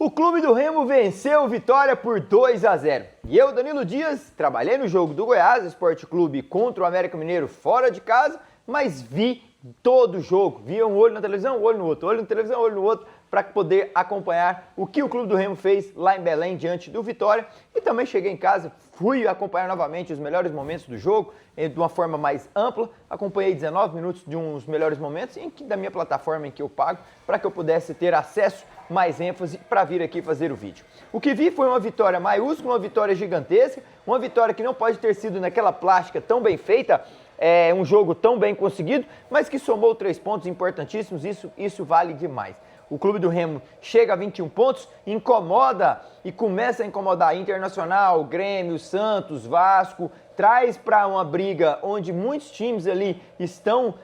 O Clube do Remo venceu o Vitória por 2-0. E eu, Danilo Dias, trabalhei no jogo do Goiás Esporte Clube contra o América Mineiro fora de casa, mas vi todo o jogo. Vi um olho na televisão, um olho no outro, olho na televisão, um olho no outro, para poder acompanhar o que o Clube do Remo fez lá em Belém diante do Vitória. E também cheguei em casa, fui acompanhar novamente os melhores momentos do jogo, de uma forma mais ampla. Acompanhei 19 minutos de uns melhores momentos da minha plataforma em que eu pago, para que eu pudesse ter acesso mais ênfase para vir aqui fazer o vídeo. O que vi foi uma vitória maiúscula, uma vitória gigantesca, uma vitória que não pode ter sido naquela plástica tão bem feita, um jogo tão bem conseguido, mas que somou 3 pontos importantíssimos, isso vale demais. O Clube do Remo chega a 21 pontos, incomoda e começa a incomodar Internacional, Grêmio, Santos, Vasco, traz para uma briga onde muitos times ali estão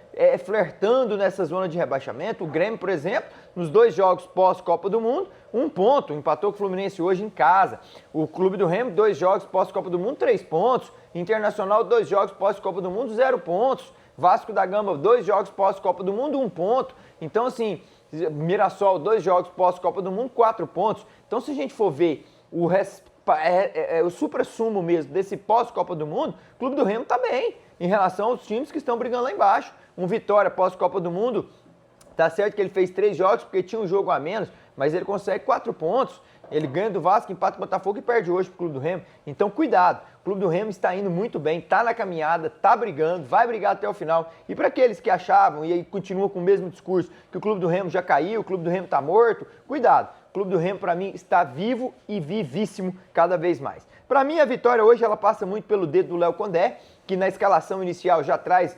flertando nessa zona de rebaixamento. O Grêmio, por exemplo, nos 2 jogos pós-Copa do Mundo, 1 ponto, empatou com o Fluminense hoje em casa. O Clube do Remo, 2 jogos pós-Copa do Mundo, 3 pontos. Internacional, 2 jogos pós-Copa do Mundo, 0 pontos. Vasco da Gama, 2 jogos pós-Copa do Mundo, 1 ponto. Então, assim, Mirassol, 2 jogos pós-Copa do Mundo, 4 pontos. Então, se a gente for ver o supra-sumo mesmo desse pós-Copa do Mundo, o Clube do Remo está bem em relação aos times que estão brigando lá embaixo. Um Vitória pós-Copa do Mundo, tá certo que ele fez 3 jogos porque tinha um jogo a menos, mas ele consegue 4 pontos. Ele ganha do Vasco, empata com o Botafogo e perde hoje pro Clube do Remo. Então, cuidado. O Clube do Remo está indo muito bem, está na caminhada, está brigando, vai brigar até o final. E para aqueles que achavam, e aí continuam com o mesmo discurso, que o Clube do Remo já caiu, o Clube do Remo está morto, cuidado. O Clube do Remo, para mim, está vivo e vivíssimo cada vez mais. Para mim, a vitória hoje ela passa muito pelo dedo do Léo Condé, que na escalação inicial já traz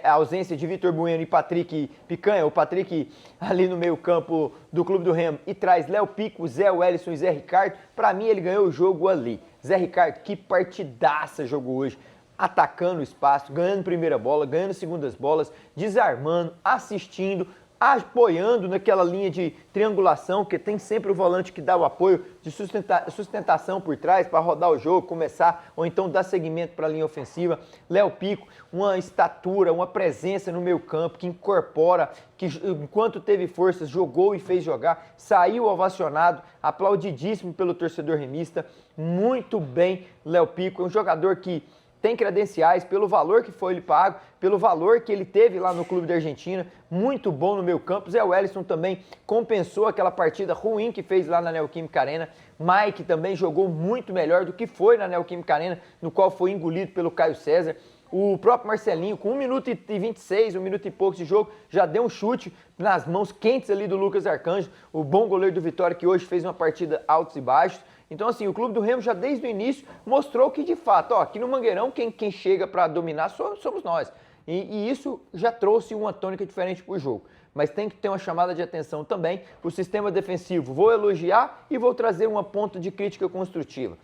a ausência de Vitor Bueno e Patrick Picanha, o Patrick ali no meio campo do Clube do Remo, e traz Léo Pico, Zé Wellison e Zé Ricardo. Para mim, ele ganhou o jogo ali. Zé Ricardo, que partidaça jogou hoje, atacando o espaço, ganhando primeira bola, ganhando segundas bolas, desarmando, assistindo, apoiando naquela linha de triangulação, que tem sempre o volante que dá o apoio de sustentação por trás para rodar o jogo, começar, ou então dar seguimento para a linha ofensiva. Léo Pico, uma estatura, uma presença no meio campo que incorpora, que enquanto teve forças, jogou e fez jogar, saiu ovacionado, aplaudidíssimo pelo torcedor remista. Muito bem, Léo Pico, é um jogador que tem credenciais pelo valor que foi ele pago, pelo valor que ele teve lá no Clube da Argentina, muito bom no meio campo. Zé Wellison também compensou aquela partida ruim que fez lá na Neoquímica Arena. Mike também jogou muito melhor do que foi na Neoquímica Arena, no qual foi engolido pelo Caio César. O próprio Marcelinho, com 1 minuto e 26, 1 minuto e pouco de jogo, já deu um chute nas mãos quentes ali do Lucas Arcanjo, o bom goleiro do Vitória, que hoje fez uma partida altos e baixos. Então, assim, o Clube do Remo já desde o início mostrou que, de fato, aqui no Mangueirão, quem chega para dominar somos nós. E isso já trouxe uma tônica diferente para o jogo. Mas tem que ter uma chamada de atenção também. O sistema defensivo, vou elogiar e vou trazer uma ponta de crítica construtiva.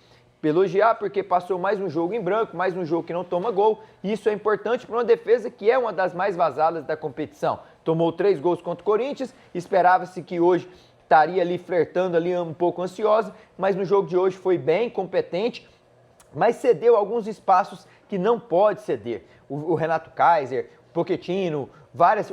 Elogiar porque passou mais um jogo em branco, mais um jogo que não toma gol. E isso é importante para uma defesa que é uma das mais vazadas da competição. Tomou 3 gols contra o Corinthians, esperava-se que hoje estaria ali flertando, ali um pouco ansiosa, mas no jogo de hoje foi bem competente, mas cedeu alguns espaços que não pode ceder. O Renato Kaiser, o Pochettino,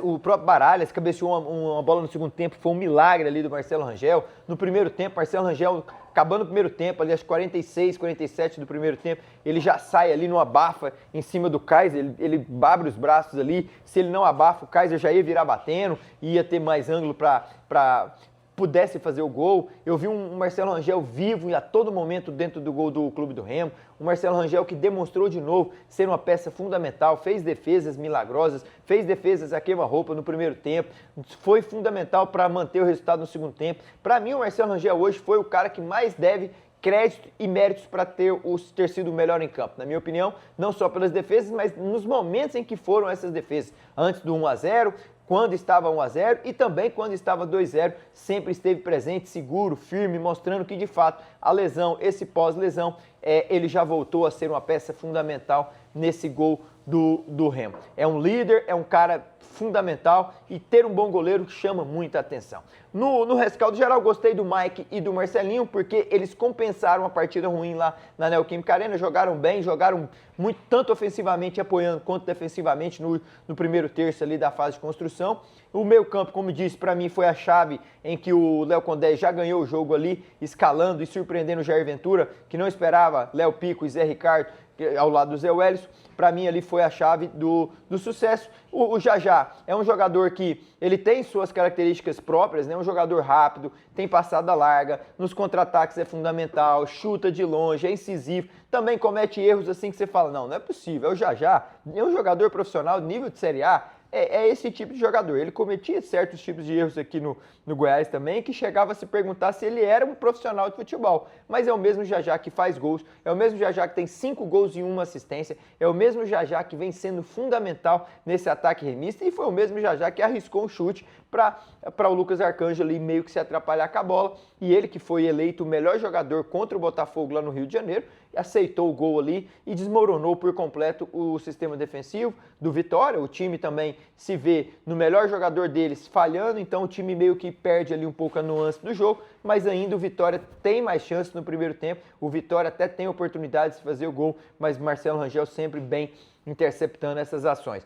o próprio Baralhas cabeceou uma bola no segundo tempo, foi um milagre ali do Marcelo Rangel. No primeiro tempo, Marcelo Rangel, acabando o primeiro tempo, ali às 46, 47 do primeiro tempo, ele já sai ali no abafa em cima do Kaiser, ele abre os braços ali, se ele não abafa, o Kaiser já ia virar batendo, ia ter mais ângulo para pudesse fazer o gol. Eu vi um Marcelo Rangel vivo e a todo momento dentro do gol do Clube do Remo. O Marcelo Rangel que demonstrou de novo ser uma peça fundamental, fez defesas milagrosas, fez defesas a queima-roupa no primeiro tempo, foi fundamental para manter o resultado no segundo tempo. Para mim, o Marcelo Rangel hoje foi o cara que mais deve crédito e méritos para ter sido o melhor em campo. Na minha opinião, não só pelas defesas, mas nos momentos em que foram essas defesas. Antes do 1-0, quando estava 1-0 e também quando estava 2-0, sempre esteve presente, seguro, firme, mostrando que de fato a lesão, esse pós-lesão, ele já voltou a ser uma peça fundamental nesse gol do Remo. É um líder, é um cara fundamental e ter um bom goleiro que chama muita atenção. No rescaldo geral, gostei do Mike e do Marcelinho, porque eles compensaram a partida ruim lá na Neoquímica Arena, jogaram bem, jogaram muito, tanto ofensivamente apoiando quanto defensivamente no primeiro terço ali da fase de construção. O meio campo, como disse, para mim foi a chave em que o Léo Condé já ganhou o jogo ali, escalando e surpreendendo o Jair Ventura, que não esperava Léo Pico e Zé Ricardo ao lado do Zé Wellison. Para mim ali foi a chave do sucesso. O Jajá é um jogador que ele tem suas características próprias, né? Um jogador rápido, tem passada larga, nos contra-ataques é fundamental, chuta de longe, é incisivo, também comete erros assim que você fala, não é possível, é o Jajá, é um jogador profissional de nível de Série A, é esse tipo de jogador. Ele cometia certos tipos de erros aqui no Goiás também, que chegava a se perguntar se ele era um profissional de futebol. Mas é o mesmo Jajá que faz gols, é o mesmo Jajá que tem 5 gols e 1 assistência, é o mesmo Jajá que vem sendo fundamental nesse ataque remista e foi o mesmo Jajá que arriscou um chute para o Lucas Arcanjo ali meio que se atrapalhar com a bola. E ele que foi eleito o melhor jogador contra o Botafogo lá no Rio de Janeiro, aceitou o gol ali e desmoronou por completo o sistema defensivo do Vitória. O time também se vê no melhor jogador deles falhando, então o time meio que perde ali um pouco a nuance do jogo, mas ainda o Vitória tem mais chances no primeiro tempo. O Vitória até tem oportunidade de fazer o gol, mas Marcelo Rangel sempre bem interceptando essas ações.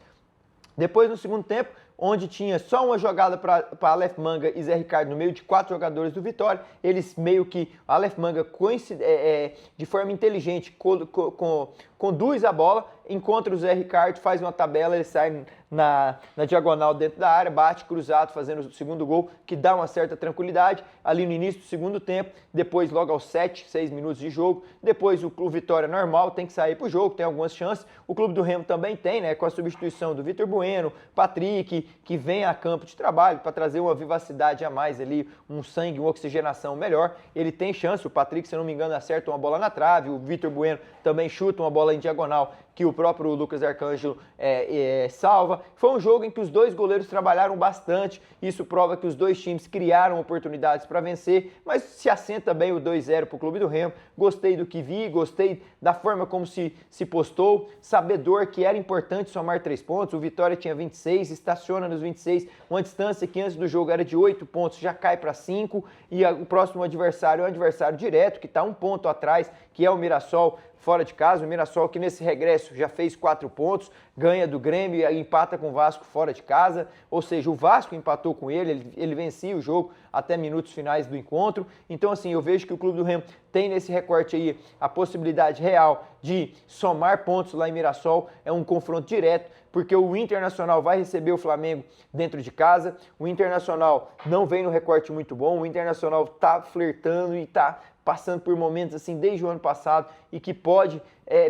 Depois, no segundo tempo, onde tinha só uma jogada para Aleph Manga e Zé Ricardo no meio de 4 jogadores do Vitória, eles meio que, Aleph Manga de forma inteligente conduz a bola, encontra o Zé Ricardo, faz uma tabela, ele sai na diagonal dentro da área, bate cruzado, fazendo o segundo gol, que dá uma certa tranquilidade ali no início do segundo tempo. Depois, logo aos 6 minutos de jogo, depois o Vitória normal tem que sair para o jogo, tem algumas chances. O Clube do Remo também tem, né, com a substituição do Vitor Bueno, Patrick, que vem a campo de trabalho para trazer uma vivacidade a mais ali, um sangue, uma oxigenação melhor. Ele tem chance, o Patrick, se não me engano, acerta uma bola na trave, o Vitor Bueno também chuta uma bola em diagonal que o próprio Lucas Arcanjo salva. Foi um jogo em que os dois goleiros trabalharam bastante, isso prova que os dois times criaram oportunidades para vencer, mas se assenta bem o 2-0 para o Clube do Remo. Gostei do que vi, gostei da forma como se postou, sabedor que era importante somar 3 pontos, o Vitória tinha 26, estaciona nos 26, uma distância que antes do jogo era de 8 pontos, já cai para 5, e o próximo adversário é um adversário direto, que está 1 ponto atrás, que é o Mirassol, fora de casa. O Mirassol, que nesse regresso já fez 4 pontos, ganha do Grêmio e empata com o Vasco fora de casa, ou seja, o Vasco empatou com ele vencia o jogo até minutos finais do encontro. Então, assim, eu vejo que o Clube do Remo tem nesse recorte aí a possibilidade real de somar pontos lá em Mirassol. É um confronto direto, porque o Internacional vai receber o Flamengo dentro de casa. O Internacional não vem no recorte muito bom, o Internacional tá flertando e tá passando por momentos assim desde o ano passado e que pode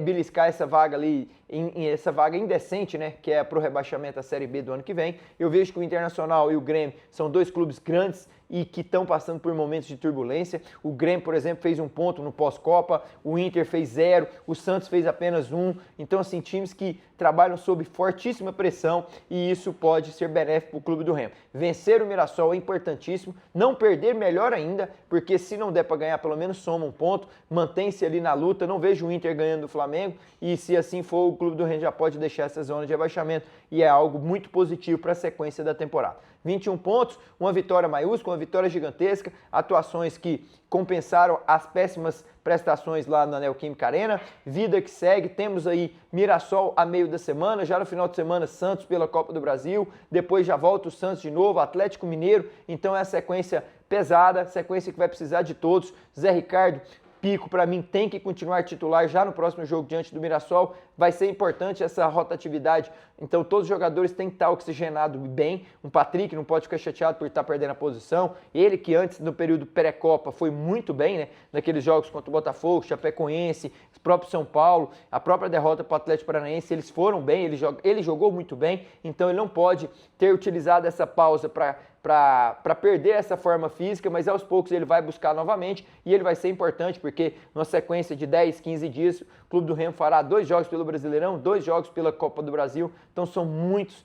beliscar essa vaga ali, essa vaga indecente, né, que é para o rebaixamento da Série B do ano que vem. Eu vejo que o Internacional e o Grêmio são 2 clubes grandes e que estão passando por momentos de turbulência. O Grêmio, por exemplo, fez 1 ponto no pós-Copa, o Inter fez 0, o Santos fez apenas 1. Então, assim, times que trabalham sob fortíssima pressão e isso pode ser benéfico para o Clube do Remo. Vencer o Mirassol é importantíssimo, não perder melhor ainda, porque se não der para ganhar, pelo menos soma 1 ponto, mantém-se ali na luta. Não vejo o Inter ganhando do Flamengo e se assim for, o Clube do Remo já pode deixar essa zona de rebaixamento e é algo muito positivo para a sequência da temporada. 21 pontos, uma vitória maiúscula, uma vitória gigantesca, atuações que compensaram as péssimas prestações lá na Neoquímica Arena. Vida que segue, temos aí Mirassol a meio da semana, já no final de semana Santos pela Copa do Brasil, depois já volta o Santos de novo, Atlético Mineiro, então é a sequência pesada, sequência que vai precisar de todos. Zé Ricardo, Pico, para mim, tem que continuar titular já no próximo jogo diante do Mirassol. Vai ser importante essa rotatividade. Então, todos os jogadores têm que estar oxigenados bem. O Patrick não pode ficar chateado por estar perdendo a posição. Ele que antes, no período pré-copa, foi muito bem, né? Naqueles jogos contra o Botafogo, Chapecoense, o próprio São Paulo, a própria derrota para o Atlético Paranaense, eles foram bem, ele jogou muito bem. Então, ele não pode ter utilizado essa pausa para perder essa forma física, mas aos poucos ele vai buscar novamente e ele vai ser importante, porque numa sequência de 10, 15 dias, o Clube do Remo fará 2 jogos pelo Brasileirão, 2 jogos pela Copa do Brasil, então são muitos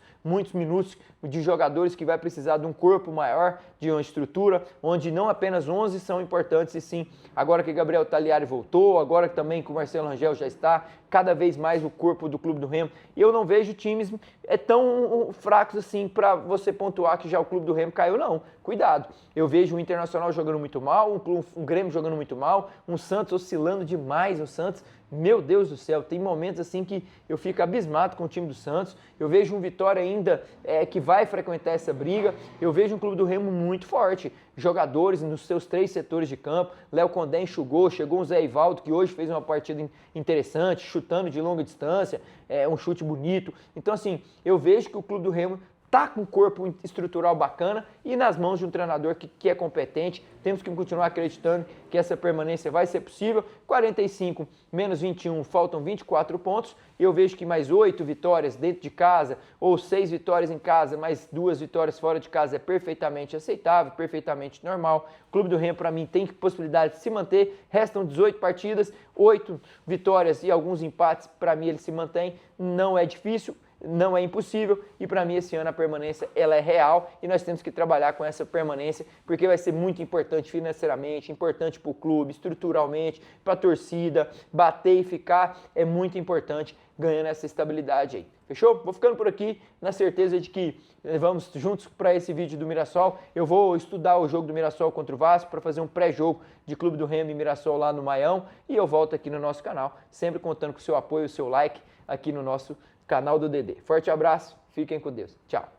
minutos de jogadores que vai precisar de um corpo maior, de uma estrutura, onde não apenas 11 são importantes, e sim, agora que Gabriel Taliari voltou, agora que também que o Marcelo Rangel já está, cada vez mais o corpo do Clube do Remo. E eu não vejo times tão fracos assim para você pontuar que já o Clube do Remo caiu, não. Cuidado. Eu vejo o Internacional jogando muito mal, um Grêmio jogando muito mal, um Santos oscilando demais. O Santos, meu Deus do céu, tem momentos assim que eu fico abismado com o time do Santos. Eu vejo um Vitória ainda que vai frequentar essa briga. Eu vejo um Clube do Remo muito forte. Jogadores nos seus 3 setores de campo. Léo Condé enxugou, chegou o Zé Ivaldo, que hoje fez uma partida interessante, chutando de longa distância, um chute bonito. Então, assim, eu vejo que o Clube do Remo tá com um corpo estrutural bacana e nas mãos de um treinador que é competente. Temos que continuar acreditando que essa permanência vai ser possível. 45 menos 21, faltam 24 pontos. Eu vejo que mais 8 vitórias dentro de casa ou 6 vitórias em casa, mais 2 vitórias fora de casa é perfeitamente aceitável, perfeitamente normal. O Clube do Remo, para mim, tem possibilidade de se manter. Restam 18 partidas, 8 vitórias e alguns empates. Para mim, ele se mantém. Não é difícil. Não é impossível e para mim esse ano a permanência ela é real e nós temos que trabalhar com essa permanência porque vai ser muito importante financeiramente, importante para o clube, estruturalmente, para a torcida, bater e ficar é muito importante ganhando essa estabilidade aí. Fechou? Vou ficando por aqui na certeza de que vamos juntos para esse vídeo do Mirassol. Eu vou estudar o jogo do Mirassol contra o Vasco para fazer um pré-jogo de Clube do Remo e Mirassol lá no Maião e eu volto aqui no nosso canal, sempre contando com o seu apoio, o seu like aqui no nosso canal do DD. Forte abraço, fiquem com Deus. Tchau.